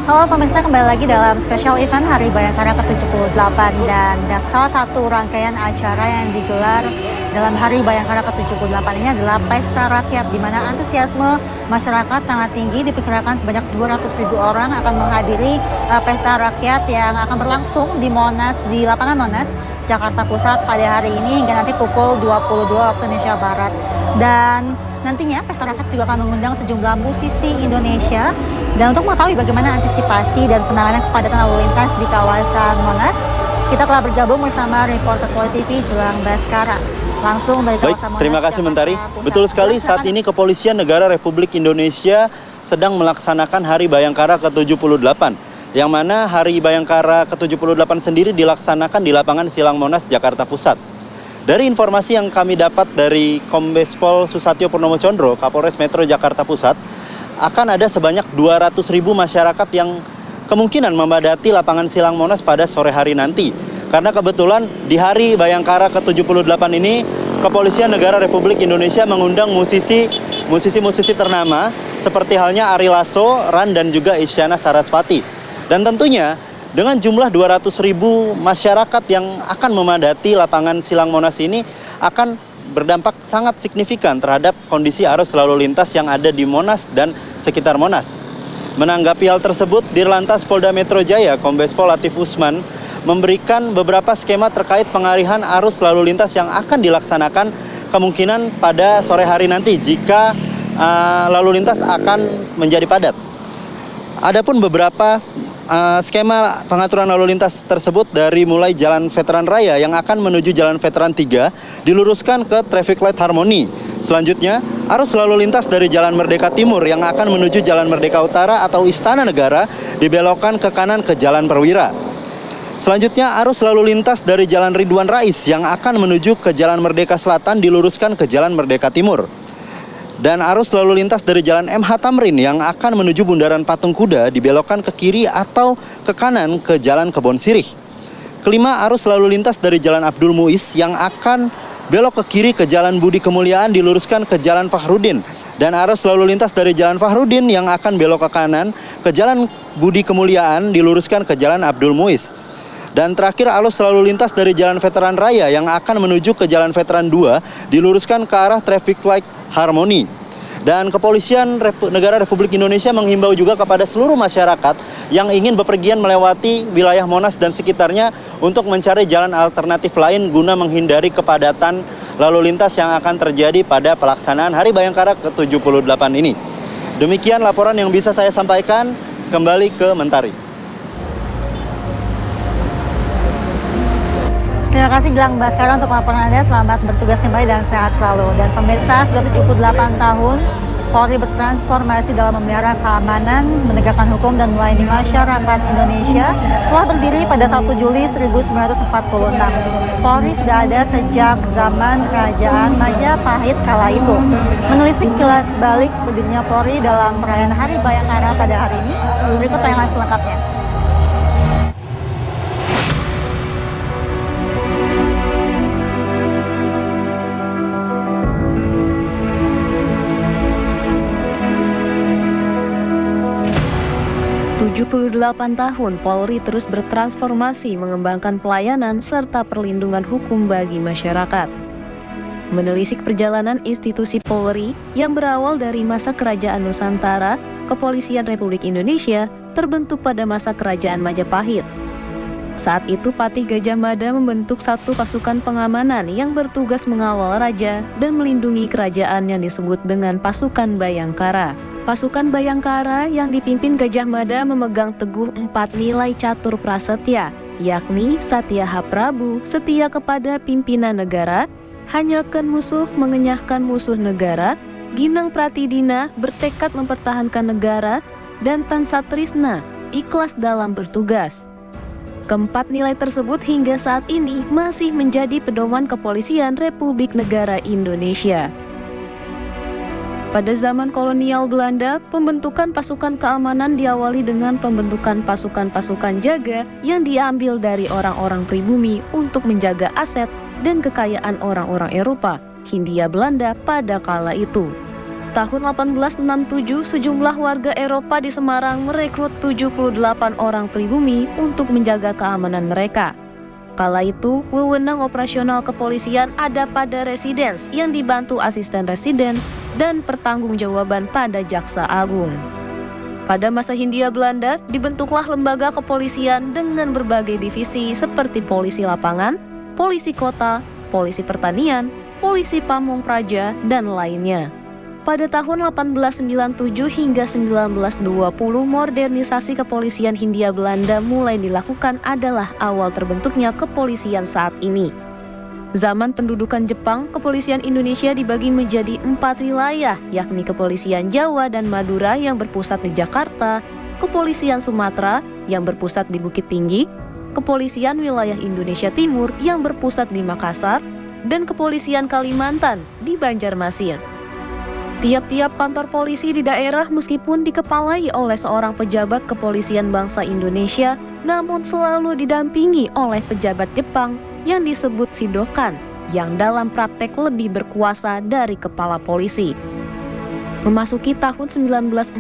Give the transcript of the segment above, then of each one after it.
Halo pemirsa, kembali lagi dalam special event Hari Bayangkara ke-78 dan salah satu rangkaian acara yang digelar dalam Hari Bayangkara ke-78 ini adalah Pesta Rakyat, di mana antusiasme masyarakat sangat tinggi. Diperkirakan sebanyak 200.000 orang akan menghadiri Pesta Rakyat yang akan berlangsung di Monas, di lapangan Monas, Jakarta Pusat pada hari ini hingga nanti pukul 22 waktu Indonesia Barat. Dan nantinya Pesta Rakyat juga akan mengundang sejumlah musisi Indonesia. Dan untuk mengetahui bagaimana antisipasi dan penanganan kepadatan lalu lintas di kawasan Monas, kita telah bergabung bersama reporter Poli TV Jelang Baskara. Langsung dari kawasan Monas. Terima kasih Mentari. Betul sekali, saat ini Kepolisian Negara Republik Indonesia sedang melaksanakan Hari Bayangkara ke-78. Yang mana Hari Bayangkara ke-78 sendiri dilaksanakan di lapangan Silang Monas, Jakarta Pusat. Dari informasi yang kami dapat dari Kombes Pol Susatyo Purnomo Condro, Kapolres Metro Jakarta Pusat, akan ada sebanyak 200.000 masyarakat yang kemungkinan memadati lapangan Silang Monas pada sore hari nanti. Karena kebetulan di Hari Bayangkara ke-78 ini, Kepolisian Negara Republik Indonesia mengundang musisi ternama seperti halnya Ari Lasso, Ran, dan juga Isyana Sarasvati. Dan tentunya dengan jumlah 200.000 masyarakat yang akan memadati lapangan Silang Monas ini akan berdampak sangat signifikan terhadap kondisi arus lalu lintas yang ada di Monas dan sekitar Monas. Menanggapi hal tersebut, Dirlantas Polda Metro Jaya, Kombes Pol Latif Usman, memberikan beberapa skema terkait pengalihan arus lalu lintas yang akan dilaksanakan kemungkinan pada sore hari nanti jika lalu lintas akan menjadi padat. Adapun beberapa skema pengaturan lalu lintas tersebut dari mulai Jalan Veteran Raya yang akan menuju Jalan Veteran 3 diluruskan ke Traffic Light Harmony. Selanjutnya, arus lalu lintas dari Jalan Merdeka Timur yang akan menuju Jalan Merdeka Utara atau Istana Negara dibelokkan ke kanan ke Jalan Perwira. Selanjutnya, arus lalu lintas dari Jalan Ridwan Rais yang akan menuju ke Jalan Merdeka Selatan diluruskan ke Jalan Merdeka Timur. Dan arus lalu lintas dari Jalan MH Tamrin yang akan menuju Bundaran Patung Kuda dibelokkan ke kiri atau ke kanan ke Jalan Kebon Sirih. Kelima, arus lalu lintas dari Jalan Abdul Muiz yang akan belok ke kiri ke Jalan Budi Kemuliaan diluruskan ke Jalan Fakhrudin. Dan arus lalu lintas dari Jalan Fakhrudin yang akan belok ke kanan ke Jalan Budi Kemuliaan diluruskan ke Jalan Abdul Muiz. Dan terakhir, arus lalu lintas dari Jalan Veteran Raya yang akan menuju ke Jalan Veteran 2 diluruskan ke arah Traffic Light Harmony. Dan Kepolisian Negara Republik Indonesia menghimbau juga kepada seluruh masyarakat yang ingin bepergian melewati wilayah Monas dan sekitarnya untuk mencari jalan alternatif lain guna menghindari kepadatan lalu lintas yang akan terjadi pada pelaksanaan Hari Bayangkara ke-78 ini. Demikian laporan yang bisa saya sampaikan. Kembali ke Mentari. Terima kasih Jelang Baskara untuk laporan Anda. Selamat bertugas kembali dan sehat selalu. Dan pemirsa, sudah 78 tahun Polri bertransformasi dalam memelihara keamanan, menegakkan hukum dan melayani masyarakat Indonesia telah berdiri pada 1 Juli 1946. Polri sudah ada sejak zaman Kerajaan Majapahit kala itu. Menelisik kilas balik berdirinya Polri dalam perayaan Hari Bayangkara pada hari ini, berikut tayangan selengkapnya. 78 tahun Polri terus bertransformasi mengembangkan pelayanan serta perlindungan hukum bagi masyarakat. Menelisik perjalanan institusi Polri yang berawal dari masa Kerajaan Nusantara, Kepolisian Republik Indonesia terbentuk pada masa Kerajaan Majapahit. Saat itu Patih Gajah Mada membentuk satu pasukan pengamanan yang bertugas mengawal raja dan melindungi kerajaan yang disebut dengan Pasukan Bayangkara. Pasukan Bayangkara yang dipimpin Gajah Mada memegang teguh 4 nilai catur prasetya, yakni Satyaha Prabu, setia kepada pimpinan negara, hanyakan musuh, mengenyahkan musuh negara, Ginang Pratidina, bertekad mempertahankan negara, dan Tansatrisna, ikhlas dalam bertugas. Keempat nilai tersebut hingga saat ini masih menjadi pedoman Kepolisian Republik Negara Indonesia. Pada zaman kolonial Belanda, pembentukan pasukan keamanan diawali dengan pembentukan pasukan-pasukan jaga yang diambil dari orang-orang pribumi untuk menjaga aset dan kekayaan orang-orang Eropa, Hindia Belanda pada kala itu. tahun 1867, sejumlah warga Eropa di Semarang merekrut 78 orang pribumi untuk menjaga keamanan mereka. Kala itu, wewenang operasional kepolisian ada pada residens yang dibantu asisten residen dan pertanggungjawaban pada Jaksa Agung. Pada masa Hindia Belanda, dibentuklah lembaga kepolisian dengan berbagai divisi seperti polisi lapangan, polisi kota, polisi pertanian, polisi pamung praja, dan lainnya. Pada tahun 1897 hingga 1920, modernisasi kepolisian Hindia Belanda mulai dilakukan adalah awal terbentuknya kepolisian saat ini. Zaman pendudukan Jepang, kepolisian Indonesia dibagi menjadi 4 wilayah, yakni kepolisian Jawa dan Madura yang berpusat di Jakarta, kepolisian Sumatera yang berpusat di Bukit Tinggi, kepolisian wilayah Indonesia Timur yang berpusat di Makassar, dan kepolisian Kalimantan di Banjarmasin. Tiap-tiap kantor polisi di daerah meskipun dikepalai oleh seorang pejabat kepolisian bangsa Indonesia, namun selalu didampingi oleh pejabat Jepang yang disebut Shidokan, yang dalam praktek lebih berkuasa dari kepala polisi. Memasuki tahun 1945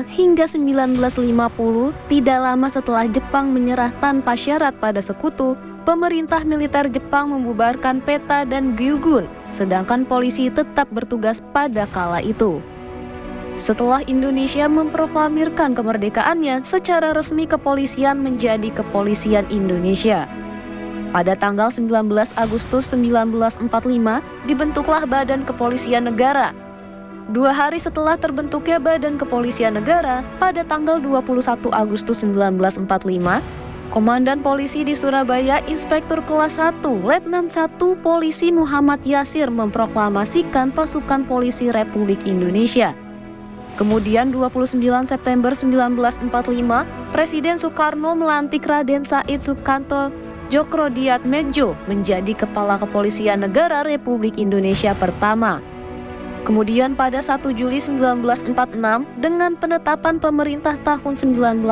hingga 1950, tidak lama setelah Jepang menyerah tanpa syarat pada sekutu, pemerintah militer Jepang membubarkan PETA dan Gyugun, sedangkan polisi tetap bertugas pada kala itu. Setelah Indonesia memproklamirkan kemerdekaannya, secara resmi kepolisian menjadi Kepolisian Indonesia. Pada tanggal 19 Agustus 1945, dibentuklah Badan Kepolisian Negara. 2 hari setelah terbentuknya Badan Kepolisian Negara, pada tanggal 21 Agustus 1945, Komandan Polisi di Surabaya, Inspektur Kelas 1, Letnan 1 Polisi Muhammad Yasir memproklamasikan Pasukan Polisi Republik Indonesia. Kemudian 29 September 1945, Presiden Soekarno melantik Raden Said Sukanto Djokroediatmedjo menjadi Kepala Kepolisian Negara Republik Indonesia pertama. Kemudian pada 1 Juli 1946, dengan penetapan pemerintah tahun 1946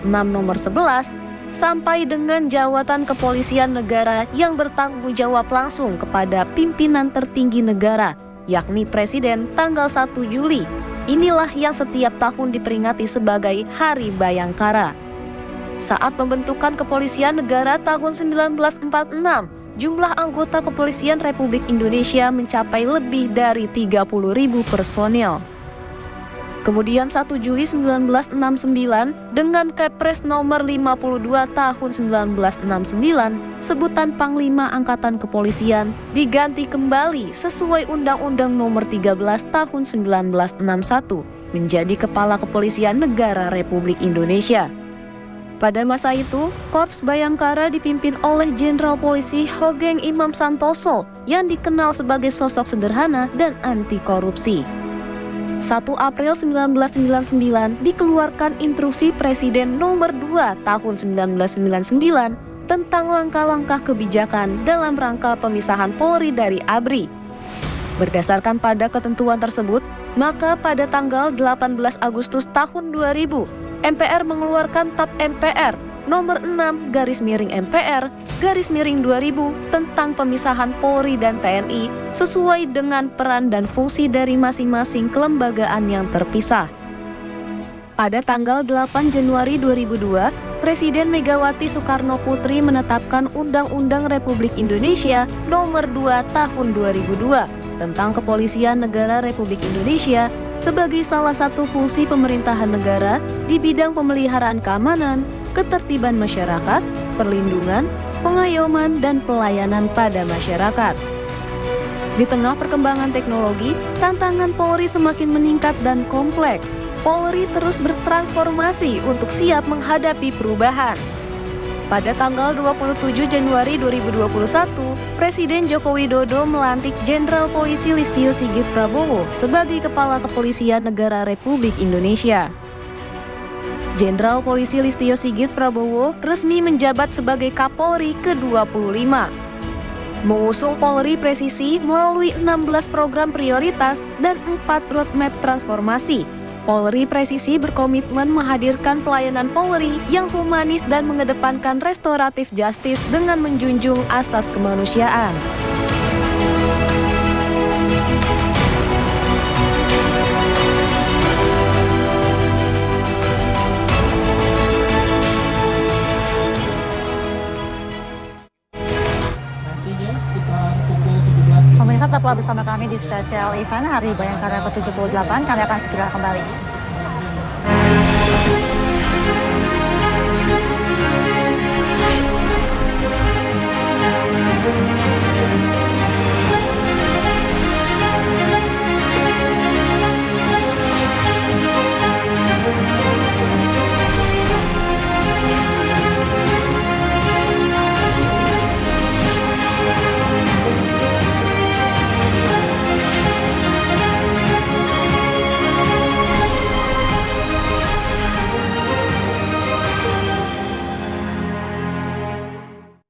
nomor 11, sampai dengan jawatan kepolisian negara yang bertanggung jawab langsung kepada pimpinan tertinggi negara, yakni Presiden tanggal 1 Juli. Inilah yang setiap tahun diperingati sebagai Hari Bayangkara. Saat pembentukan kepolisian negara tahun 1946, jumlah anggota kepolisian Republik Indonesia mencapai lebih dari 30.000 personil. Kemudian 1 Juli 1969 dengan Kepres nomor 52 tahun 1969, sebutan Panglima Angkatan Kepolisian diganti kembali sesuai Undang-Undang nomor 13 tahun 1961 menjadi Kepala Kepolisian Negara Republik Indonesia. Pada masa itu, Korps Bayangkara dipimpin oleh Jenderal Polisi Hogeng Imam Santoso yang dikenal sebagai sosok sederhana dan anti korupsi. 1 April 1999 dikeluarkan Instruksi Presiden Nomor 2 Tahun 1999 tentang langkah-langkah kebijakan dalam rangka pemisahan Polri dari ABRI. Berdasarkan pada ketentuan tersebut, maka pada tanggal 18 Agustus tahun 2000, MPR mengeluarkan TAP MPR Nomor 6/MPR/2000 tentang pemisahan Polri dan TNI sesuai dengan peran dan fungsi dari masing-masing kelembagaan yang terpisah. Pada tanggal 8 Januari 2002, Presiden Megawati Soekarno Putri menetapkan Undang-Undang Republik Indonesia Nomor 2 Tahun 2002 tentang Kepolisian Negara Republik Indonesia sebagai salah satu fungsi pemerintahan negara di bidang pemeliharaan keamanan, ketertiban masyarakat, perlindungan, pengayoman, dan pelayanan pada masyarakat. Di tengah perkembangan teknologi, tantangan Polri semakin meningkat dan kompleks. Polri terus bertransformasi untuk siap menghadapi perubahan. Pada tanggal 27 Januari 2021, Presiden Joko Widodo melantik Jenderal Polisi Listio Sigit Prabowo sebagai Kepala Kepolisian Negara Republik Indonesia. Jenderal Polisi Listio Sigit Prabowo resmi menjabat sebagai Kapolri ke-25. Mengusung Polri presisi melalui 16 program prioritas dan 4 roadmap transformasi. Polri presisi berkomitmen menghadirkan pelayanan Polri yang humanis dan mengedepankan restoratif justice dengan menjunjung asas kemanusiaan. tetaplah bersama kami di spesial event Hari Bayangkara ke-78. Kami akan segera kembali.